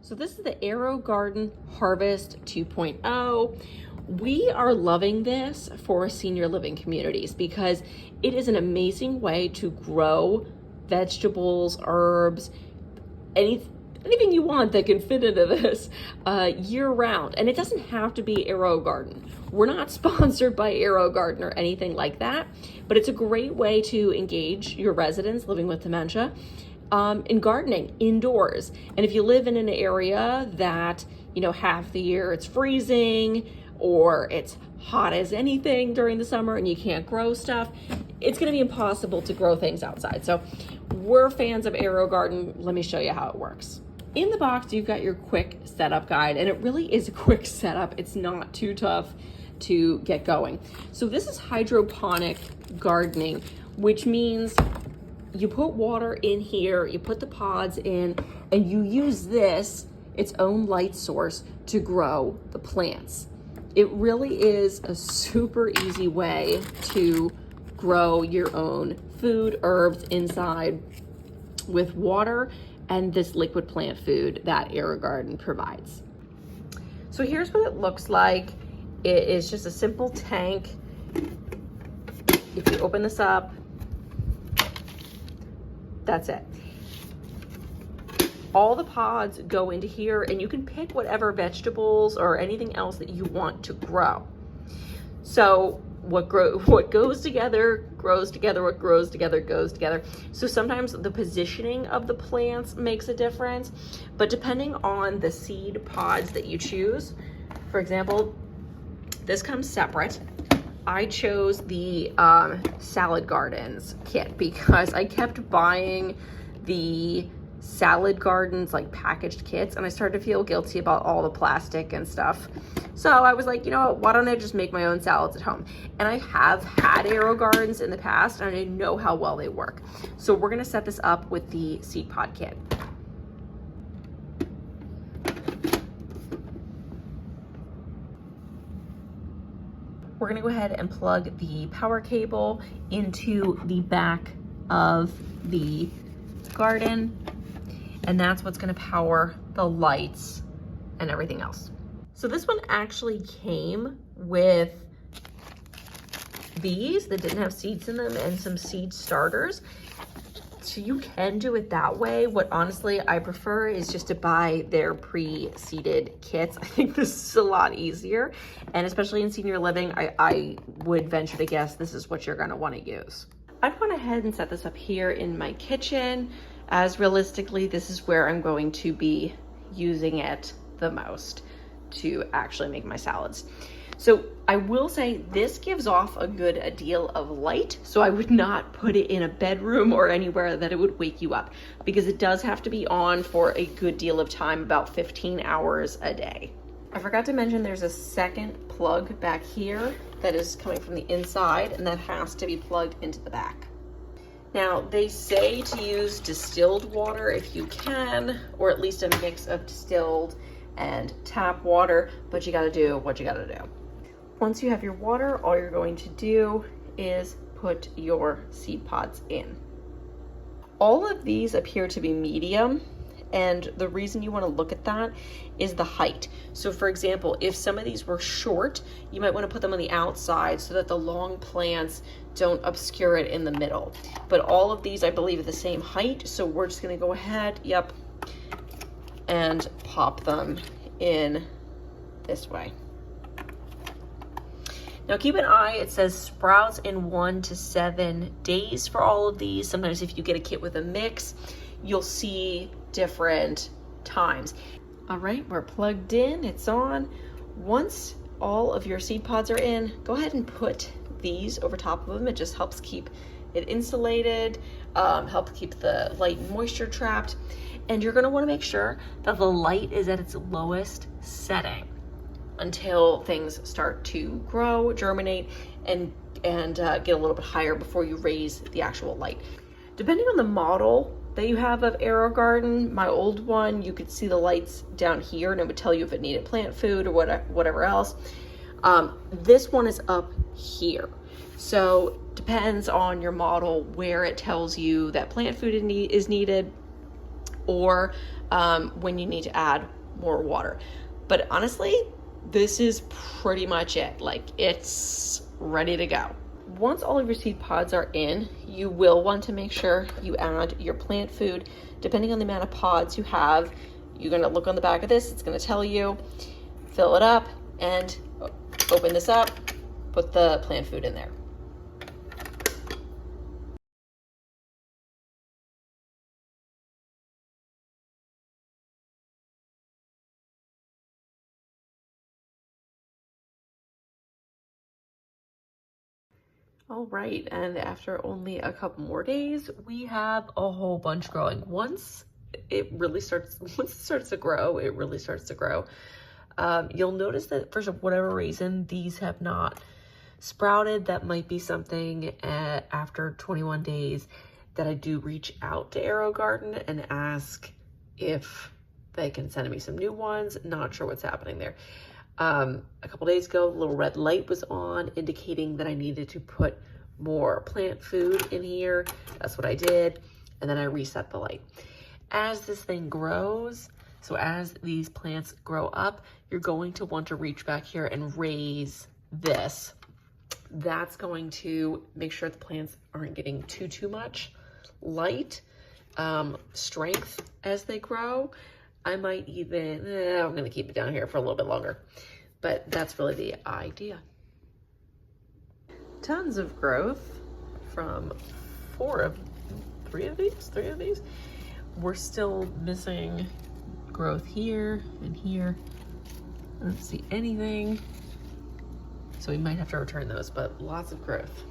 So this is the Aero Garden Harvest 2.0. We are loving this for senior living communities because it is an amazing way to grow vegetables, herbs, anything you want that can fit into this year round. And it doesn't have to be Aero Garden. We're not sponsored by Aero Garden or anything like that, but it's a great way to engage your residents living with dementia in gardening indoors. And if you live in an area that, half the year it's freezing or it's hot as anything during the summer and you can't grow stuff, it's going to be impossible to grow things outside. So we're fans of Aero Garden. Let me show you how it works. In the box, you've got your quick setup guide, and it really is a quick setup. It's not too tough to get going. So this is hydroponic gardening, which means you put water in here, you put the pods in, and you use this, its own light source, to grow the plants. It really is a super easy way to grow your own food, herbs inside with water and this liquid plant food that Aero Garden provides. So here's what it looks like. It is just a simple tank. If you open this up, that's it. All the pods go into here and you can pick whatever vegetables or anything else that you want to grow. So what goes together grows together, what grows together goes together. So sometimes the positioning of the plants makes a difference, but depending on the seed pods that you choose, for example, this comes separate. I chose the Salad Gardens kit because I kept buying the Salad Gardens like packaged kits and I started to feel guilty about all the plastic and stuff. So I was like, why don't I just make my own salads at home? And I have had Aero Gardens in the past and I know how well they work. So we're gonna set this up with the seed pod kit. We're gonna go ahead and plug the power cable into the back of the garden, and that's what's gonna power the lights and everything else. So this one actually came with these that didn't have seeds in them and some seed starters. So you can do it that way. What honestly I prefer is just to buy their pre-seeded kits. I think this is a lot easier. And especially in senior living, I would venture to guess this is what you're gonna wanna use. I've gone ahead and set this up here in my kitchen, as realistically, this is where I'm going to be using it the most to actually make my salads. So I will say this gives off a good deal of light, so I would not put it in a bedroom or anywhere that it would wake you up, because it does have to be on for a good deal of time, about 15 hours a day. I forgot to mention there's a second plug back here that is coming from the inside, and that has to be plugged into the back. Now, they say to use distilled water if you can, or at least a mix of distilled and tap water, but you gotta do what you gotta do. Once you have your water, all you're going to do is put your seed pods in. All of these appear to be medium, and the reason you want to look at that is the height. So for example, if some of these were short, you might want to put them on the outside so that the long plants don't obscure it in the middle. But all of these, I believe, are the same height, so we're just going to go ahead, and pop them in this way. Now keep an eye, it says sprouts in 1 to 7 days for all of these. Sometimes if you get a kit with a mix, you'll see different times. All right, we're plugged in, it's on. Once all of your seed pods are in, go ahead and put these over top of them. It just helps keep it insulated, help keep the light and moisture trapped. And you're gonna wanna make sure that the light is at its lowest setting until things start to grow, germinate, and get a little bit higher before you raise the actual light. Depending on the model that you have of Aero Garden, my old one, you could see the lights down here and it would tell you if it needed plant food or whatever else. This one is up here. So depends on your model where it tells you that plant food is needed. or when you need to add more water. But honestly, this is pretty much it. Like, it's ready to go. Once all of your seed pods are in, you will want to make sure you add your plant food. Depending on the amount of pods you have, you're gonna look on the back of this, it's gonna tell you, fill it up, and open this up, put the plant food in there. All right, and after only a couple more days, we have a whole bunch growing. Once it starts to grow, it really starts to grow. You'll notice that for whatever reason, these have not sprouted. That might be something after 21 days that I do reach out to Arrow Garden and ask if they can send me some new ones. Not sure what's happening there. A couple days ago, a little red light was on, indicating that I needed to put more plant food in here. That's what I did. And then I reset the light. As this thing grows, so as these plants grow up, you're going to want to reach back here and raise this. That's going to make sure the plants aren't getting too much light, strength as they grow. I might even, I'm gonna keep it down here for a little bit longer, but that's really the idea. Tons of growth from three of these. We're still missing growth here and here. I don't see anything. So we might have to return those, but lots of growth.